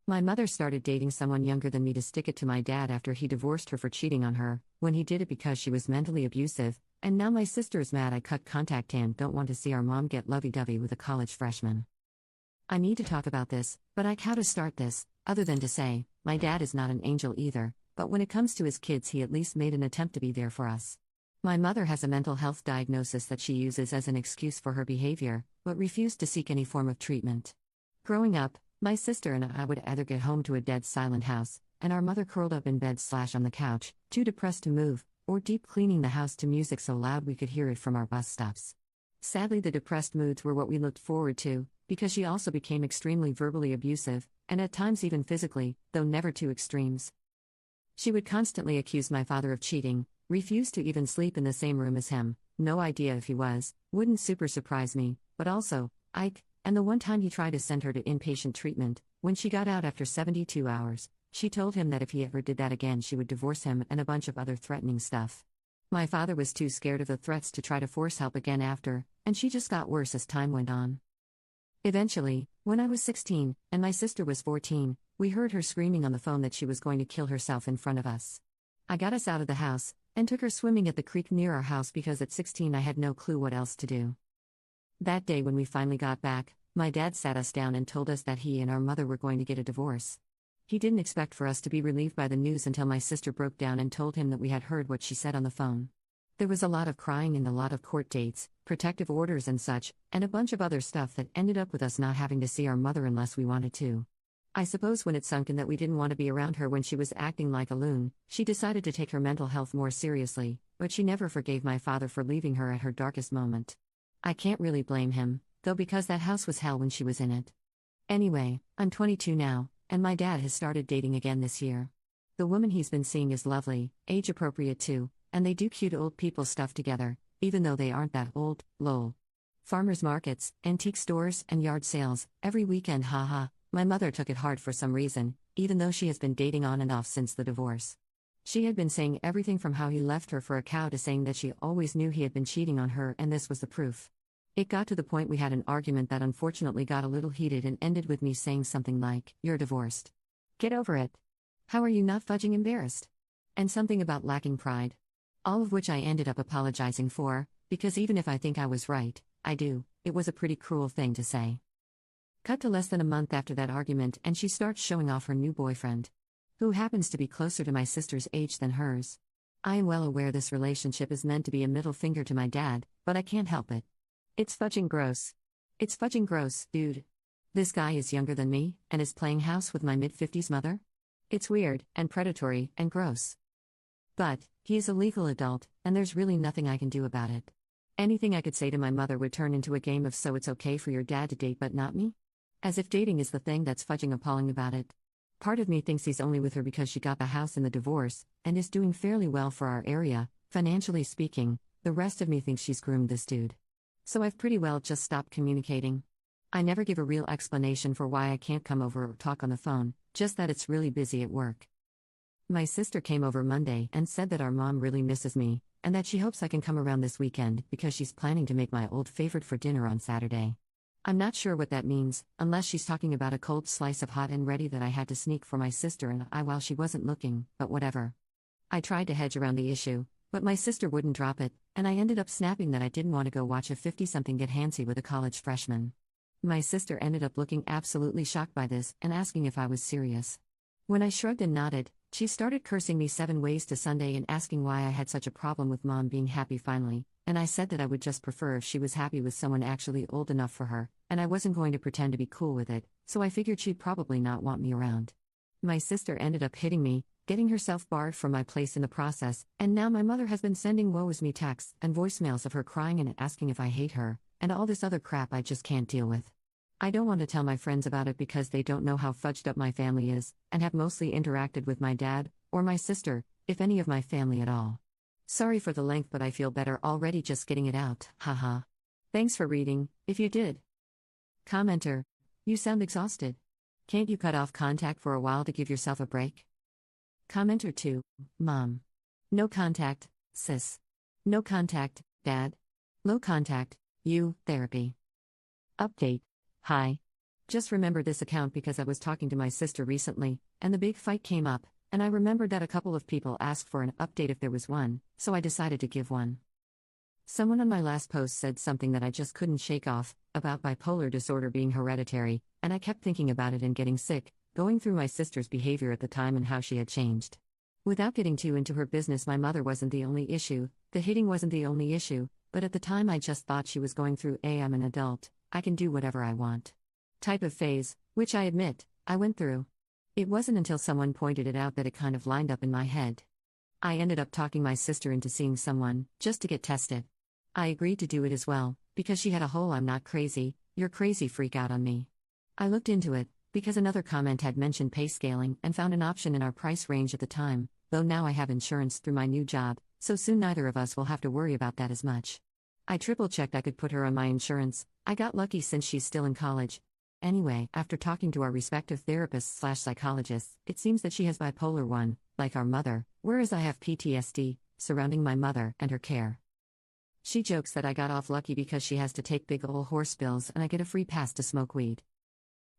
My mother started dating someone younger than me to stick it to my dad after he divorced her for cheating on her, when he did it because she was mentally abusive, and now my sister is mad I cut contact and don't want to see our mom get lovey-dovey with a college freshman. I need to talk about this, but how to start this, other than to say, my dad is not an angel either, but when it comes to his kids he at least made an attempt to be there for us. My mother has a mental health diagnosis that she uses as an excuse for her behavior, but refused to seek any form of treatment. Growing up, my sister and I would either get home to a dead silent house, and our mother curled up in bed / on the couch, too depressed to move, or deep cleaning the house to music so loud we could hear it from our bus stops. Sadly, the depressed moods were what we looked forward to, because she also became extremely verbally abusive, and at times even physically, though never to extremes. She would constantly accuse my father of cheating, refuse to even sleep in the same room as him, no idea if he was, wouldn't super surprise me, but also, Ike. And the one time he tried to send her to inpatient treatment, when she got out after 72 hours, she told him that if he ever did that again she would divorce him and a bunch of other threatening stuff. My father was too scared of the threats to try to force help again after, and she just got worse as time went on. Eventually, when I was 16, and my sister was 14, we heard her screaming on the phone that she was going to kill herself in front of us. I got us out of the house, and took her swimming at the creek near our house because at 16 I had no clue what else to do. That day when we finally got back, my dad sat us down and told us that he and our mother were going to get a divorce. He didn't expect for us to be relieved by the news until my sister broke down and told him that we had heard what she said on the phone. There was a lot of crying and a lot of court dates, protective orders and such, and a bunch of other stuff that ended up with us not having to see our mother unless we wanted to. I suppose when it sunk in that we didn't want to be around her when she was acting like a loon, she decided to take her mental health more seriously, but she never forgave my father for leaving her at her darkest moment. I can't really blame him, though, because that house was hell when she was in it. Anyway, I'm 22 now, and my dad has started dating again this year. The woman he's been seeing is lovely, age appropriate too, and they do cute old people stuff together, even though they aren't that old, lol. Farmers markets, antique stores, and yard sales, every weekend, haha. My mother took it hard for some reason, even though she has been dating on and off since the divorce. She had been saying everything from how he left her for a cow to saying that she always knew he had been cheating on her, and this was the proof. It got to the point we had an argument that unfortunately got a little heated and ended with me saying something like, "You're divorced. Get over it. How are you not fudging embarrassed?" And something about lacking pride. All of which I ended up apologizing for, because even if I think I was right, I do, it was a pretty cruel thing to say. Cut to less than a month after that argument and she starts showing off her new boyfriend, who happens to be closer to my sister's age than hers. I am well aware this relationship is meant to be a middle finger to my dad, but I can't help it. It's fudging gross. It's fudging gross, dude. This guy is younger than me, and is playing house with my mid-50s mother? It's weird, and predatory, and gross. But, he is a legal adult, and there's really nothing I can do about it. Anything I could say to my mother would turn into a game of so it's okay for your dad to date but not me? As if dating is the thing that's fudging appalling about it. Part of me thinks he's only with her because she got the house in the divorce, and is doing fairly well for our area, financially speaking. The rest of me thinks she's groomed this dude. So I've pretty well just stopped communicating. I never give a real explanation for why I can't come over or talk on the phone, just that it's really busy at work. My sister came over Monday and said that our mom really misses me, and that she hopes I can come around this weekend because she's planning to make my old favorite for dinner on Saturday. I'm not sure what that means, unless she's talking about a cold slice of hot and ready that I had to sneak for my sister and I while she wasn't looking, but whatever. I tried to hedge around the issue, but my sister wouldn't drop it, and I ended up snapping that I didn't want to go watch a 50-something get handsy with a college freshman. My sister ended up looking absolutely shocked by this and asking if I was serious. When I shrugged and nodded, she started cursing me 7 ways to Sunday and asking why I had such a problem with mom being happy finally, and I said that I would just prefer if she was happy with someone actually old enough for her, and I wasn't going to pretend to be cool with it, so I figured she'd probably not want me around. My sister ended up hitting me, getting herself barred from my place in the process, and now my mother has been sending woe is me texts and voicemails of her crying and asking if I hate her, and all this other crap I just can't deal with. I don't want to tell my friends about it because they don't know how fudged up my family is, and have mostly interacted with my dad, or my sister, if any of my family at all. Sorry for the length, but I feel better already just getting it out, haha. Thanks for reading, if you did. Commenter: you sound exhausted. Can't you cut off contact for a while to give yourself a break? Commenter 2, Mom. No contact, sis. No contact, Dad. Low contact, you, therapy. Update. Hi. Just remember this account because I was talking to my sister recently, and the big fight came up, and I remembered that a couple of people asked for an update if there was one, so I decided to give one. Someone on my last post said something that I just couldn't shake off, about bipolar disorder being hereditary, and I kept thinking about it and getting sick, going through my sister's behavior at the time and how she had changed. Without getting too into her business, my mother wasn't the only issue, the hitting wasn't the only issue, but at the time I just thought she was going through I'm an adult, I can do whatever I want type of phase, which I admit, I went through. It wasn't until someone pointed it out that it kind of lined up in my head. I ended up talking my sister into seeing someone, just to get tested. I agreed to do it as well, because she had a whole "I'm not crazy, you're crazy" freak out on me. I looked into it, because another comment had mentioned pay scaling and found an option in our price range at the time, though now I have insurance through my new job, so soon neither of us will have to worry about that as much. I triple-checked I could put her on my insurance. I got lucky since she's still in college. Anyway, after talking to our respective therapists/psychologists, it seems that she has bipolar 1, like our mother, whereas I have PTSD, surrounding my mother and her care. She jokes that I got off lucky because she has to take big ol' horse pills and I get a free pass to smoke weed.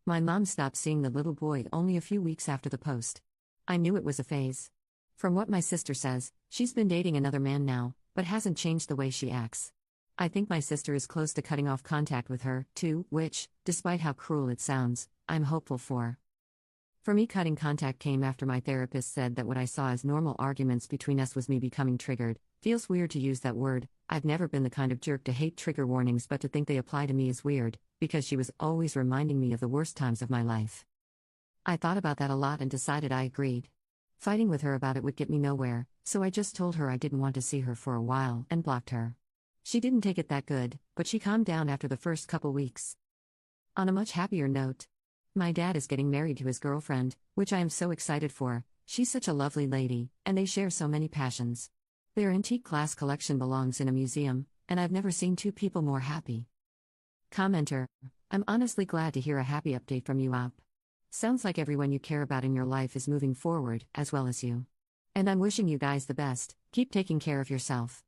My mom stopped seeing the little boy only a few weeks after the post. I knew it was a phase. From what my sister says, she's been dating another man now, but hasn't changed the way she acts. I think my sister is close to cutting off contact with her, too, which, despite how cruel it sounds, I'm hopeful for. For me, cutting contact came after my therapist said that what I saw as normal arguments between us was me becoming triggered. Feels weird to use that word. I've never been the kind of jerk to hate trigger warnings, but to think they apply to me is weird, because she was always reminding me of the worst times of my life. I thought about that a lot and decided I agreed. Fighting with her about it would get me nowhere, so I just told her I didn't want to see her for a while and blocked her. She didn't take it that good, but she calmed down after the first couple weeks. On a much happier note, my dad is getting married to his girlfriend, which I am so excited for. She's such a lovely lady, and they share so many passions. Their antique glass collection belongs in a museum, and I've never seen two people more happy. Commenter: I'm honestly glad to hear a happy update from you, Op. Sounds like everyone you care about in your life is moving forward, as well as you. And I'm wishing you guys the best. Keep taking care of yourself.